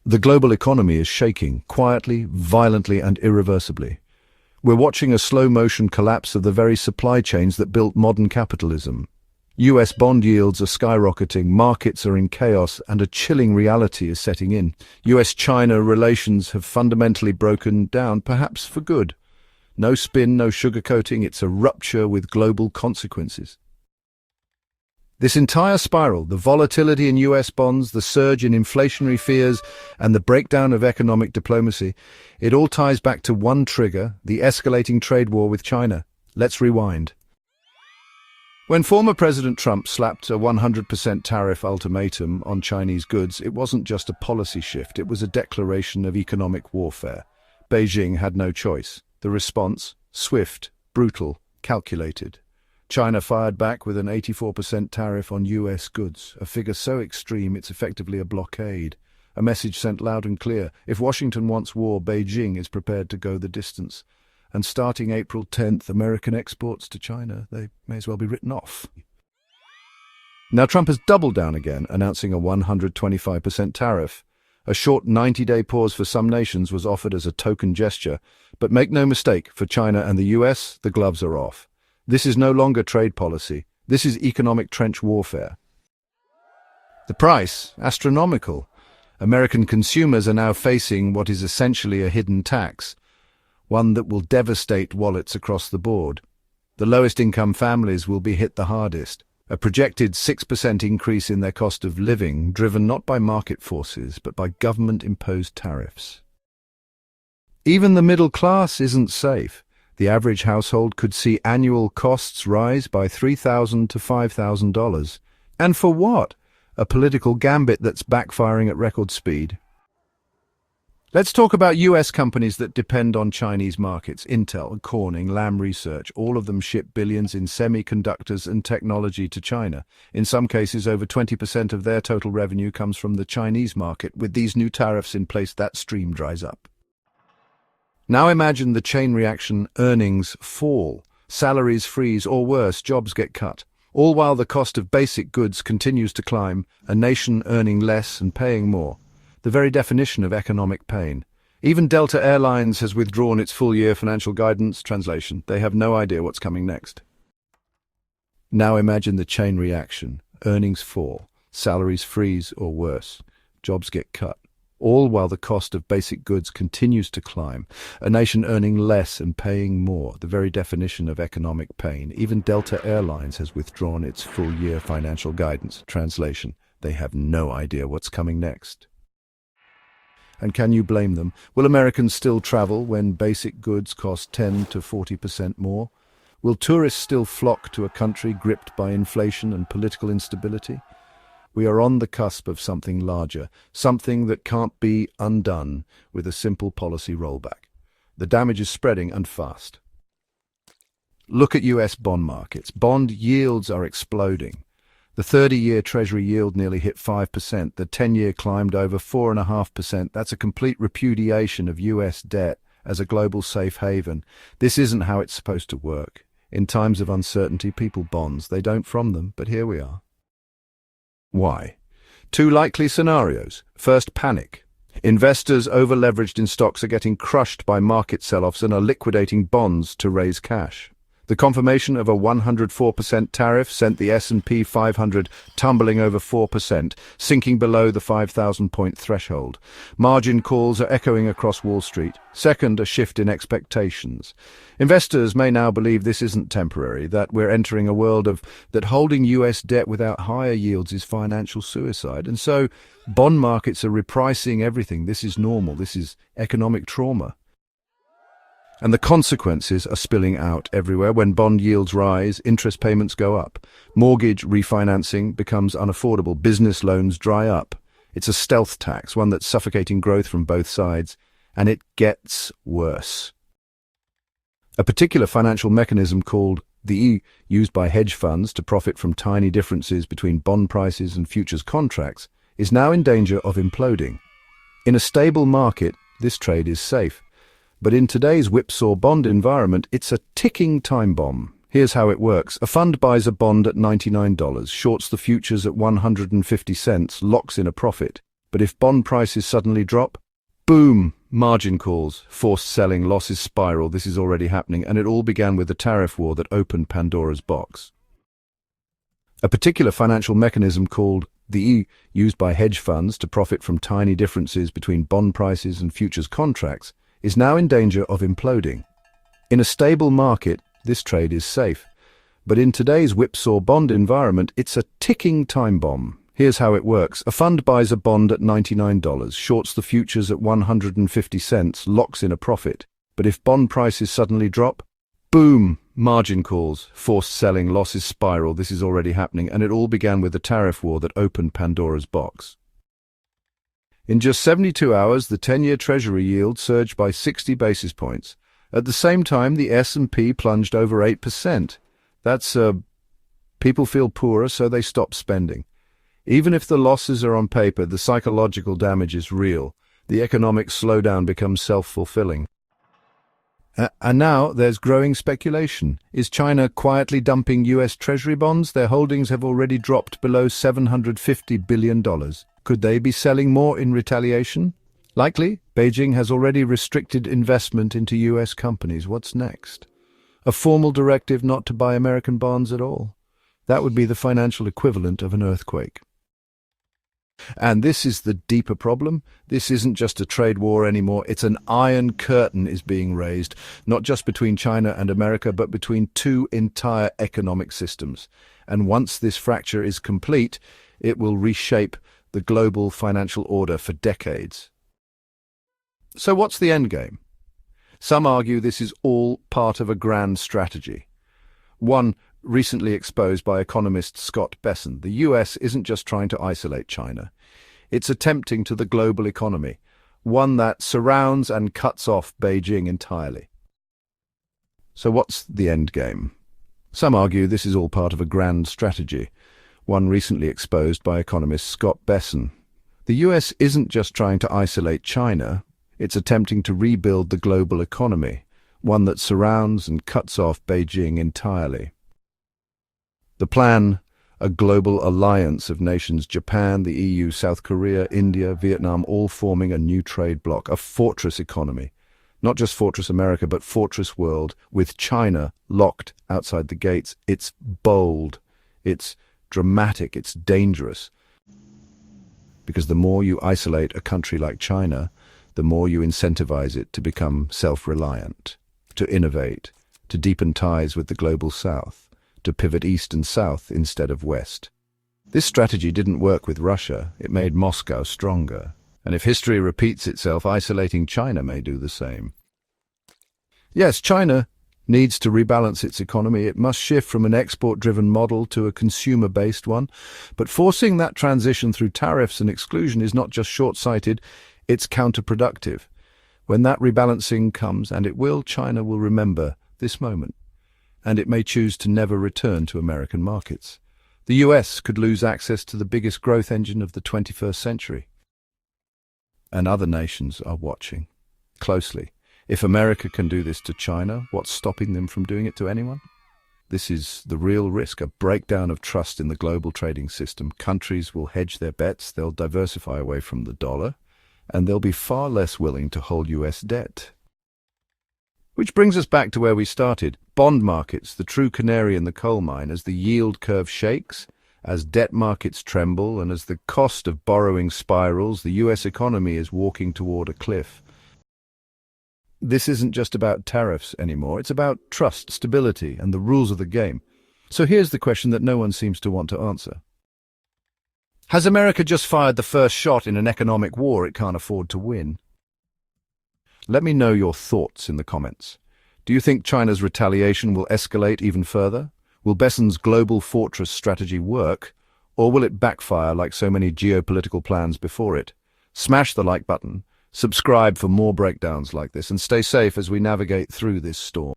The global economy is shaking, quietly, violently, and irreversibly. We're watching a slow-motion collapse of the very supply chains that built modern capitalism. U.S. bond yields are skyrocketing, markets are in chaos, and a chilling reality is setting in. U.S. China relations have fundamentally broken down, perhaps for good. No spin, no sugarcoating, it's a rupture with global consequences. This entire spiral, the volatility in U.S. bonds, the surge in inflationary fears, and the breakdown of economic diplomacy, it all ties back to one trigger, the escalating trade war with China. Let's rewind. When former President Trump slapped a 100% tariff ultimatum on Chinese goods, it wasn't just a policy shift, it was a declaration of economic warfare. Beijing had no choice. The response, swift, brutal, calculated. China fired back with an 84% tariff on U.S. goods, a figure so extreme it's effectively a blockade. A message sent loud and clear: if Washington wants war, Beijing is prepared to go the distance. And starting April 10th, American exports to China, they may as well be written off. Now Trump has doubled down again, announcing a 125% tariff. A short 90-day pause for some nations was offered as a token gesture, but make no mistake, for China and the US, the gloves are off. This is no longer trade policy. This is economic trench warfare. The price, astronomical. American consumers are now facing what is essentially a hidden tax, one that will devastate wallets across the board. The lowest income families will be hit the hardest. A projected 6% increase in their cost of living, driven not by market forces, but by government-imposed tariffs. Even the middle class isn't safe. The average household could see annual costs rise by $3,000 to $5,000. And for what? A political gambit that's backfiring at record speed. Let's talk about U.S. companies that depend on Chinese markets. Intel, Corning, Lam Research, all of them ship billions in semiconductors and technology to China. In some cases, over 20% of their total revenue comes from the Chinese market. With these new tariffs in place, that stream dries up. Now imagine the chain reaction: earnings fall, salaries freeze, or worse, jobs get cut. All while the cost of basic goods continues to climb, a nation earning less and paying more. The very definition of economic pain. Even Delta Airlines has withdrawn its full-year financial guidance. Translation: they have no idea what's coming next. Now imagine the chain reaction: earnings fall, salaries freeze, or worse, jobs get cut. All while the cost of basic goods continues to climb, a nation earning less and paying more. The very definition of economic pain. Even Delta Airlines has withdrawn its full-year financial guidance. Translation: they have no idea what's coming next. And can you blame them? Will Americans still travel when basic goods cost 10 to 40% more? Will tourists still flock to a country gripped by inflation and political instability? We are on the cusp of something larger, something that can't be undone with a simple policy rollback. The damage is spreading, and fast. Look at U.S. bond markets. Bond yields are exploding. The 30-year Treasury yield nearly hit 5%. The 10-year climbed over 4.5%. That's a complete repudiation of U.S. debt as a global safe haven. This isn't how it's supposed to work. In times of uncertainty, people bonds. They don't from them, but here we are. Why? Two likely scenarios. First, panic. Investors over-leveraged in stocks are getting crushed by market sell-offs and are liquidating bonds to raise cash. The confirmation of a 104% tariff sent the S&P 500 tumbling over 4%, sinking below the 5,000-point threshold. Margin calls are echoing across Wall Street. Second, a shift in expectations. Investors may now believe this isn't temporary, that we're entering a world that holding U.S. debt without higher yields is financial suicide. And so bond markets are repricing everything. This is normal. This is economic trauma. And the consequences are spilling out everywhere. When bond yields rise, interest payments go up. Mortgage refinancing becomes unaffordable. Business loans dry up. It's a stealth tax, one that's suffocating growth from both sides. And it gets worse. A particular financial mechanism called the E, used by hedge funds to profit from tiny differences between bond prices and futures contracts, is now in danger of imploding. In a stable market, this trade is safe. But in today's whipsaw bond environment, it's a ticking time bomb. Here's how it works. A fund buys a bond at $99, shorts the futures at 150 cents, locks in a profit. But if bond prices suddenly drop, boom, margin calls, forced selling, losses spiral. This is already happening, and it all began with the tariff war that opened Pandora's box. A particular financial mechanism called the E, used by hedge funds to profit from tiny differences between bond prices and futures contracts, is now in danger of imploding. In a stable market, this trade is safe. But in today's whipsaw bond environment, it's a ticking time bomb. Here's how it works. A fund buys a bond at $99, shorts the futures at 150 cents, locks in a profit. But if bond prices suddenly drop, boom, margin calls, forced selling, losses spiral. This is already happening, and it all began with the tariff war that opened Pandora's box. In just 72 hours, the 10-year Treasury yield surged by 60 basis points. At the same time, the S&P plunged over 8%. People feel poorer, so they stop spending. Even if the losses are on paper, the psychological damage is real. The economic slowdown becomes self-fulfilling. And now there's growing speculation. Is China quietly dumping U.S. Treasury bonds? Their holdings have already dropped below $750 billion. Could they be selling more in retaliation? Likely. Beijing has already restricted investment into U.S. companies. What's next? A formal directive not to buy American bonds at all. That would be the financial equivalent of an earthquake. And this is the deeper problem. This isn't just a trade war anymore. It's an iron curtain is being raised, not just between China and America, but between two entire economic systems. And once this fracture is complete, it will reshape the global financial order for decades. So what's the end game? Some argue this is all part of a grand strategy. One recently exposed by economist Scott Besson, the US isn't just trying to isolate China. It's attempting to the global economy, one that surrounds and cuts off Beijing entirely. So what's the end game? Some argue this is all part of a grand strategy, one recently exposed by economist Scott Besson. The US isn't just trying to isolate China. It's attempting to rebuild the global economy, one that surrounds and cuts off Beijing entirely. The plan, a global alliance of nations, Japan, the EU, South Korea, India, Vietnam, all forming a new trade bloc, a fortress economy. Not just Fortress America, but Fortress World, with China locked outside the gates. It's bold, it's dramatic, it's dangerous. Because the more you isolate a country like China, the more you incentivize it to become self-reliant, to innovate, to deepen ties with the global south, to pivot east and south instead of west. This strategy didn't work with Russia. It made Moscow stronger. And if history repeats itself, isolating China may do the same. Yes, China needs to rebalance its economy. It must shift from an export-driven model to a consumer-based one. But forcing that transition through tariffs and exclusion is not just short-sighted, it's counterproductive. When that rebalancing comes, and it will, China will remember this moment, and it may choose to never return to American markets. The US could lose access to the biggest growth engine of the 21st century. And other nations are watching closely. If America can do this to China, what's stopping them from doing it to anyone? This is the real risk, a breakdown of trust in the global trading system. Countries will hedge their bets, they'll diversify away from the dollar, and they'll be far less willing to hold US debt. Which brings us back to where we started. Bond markets, the true canary in the coal mine, as the yield curve shakes, as debt markets tremble, and as the cost of borrowing spirals, the US economy is walking toward a cliff. This isn't just about tariffs anymore. It's about trust, stability, and the rules of the game. So here's the question that no one seems to want to answer. Has America just fired the first shot in an economic war it can't afford to win? Let me know your thoughts in the comments. Do you think China's retaliation will escalate even further? Will Besson's global fortress strategy work, or will it backfire like so many geopolitical plans before it? Smash the like button, subscribe for more breakdowns like this, and stay safe as we navigate through this storm.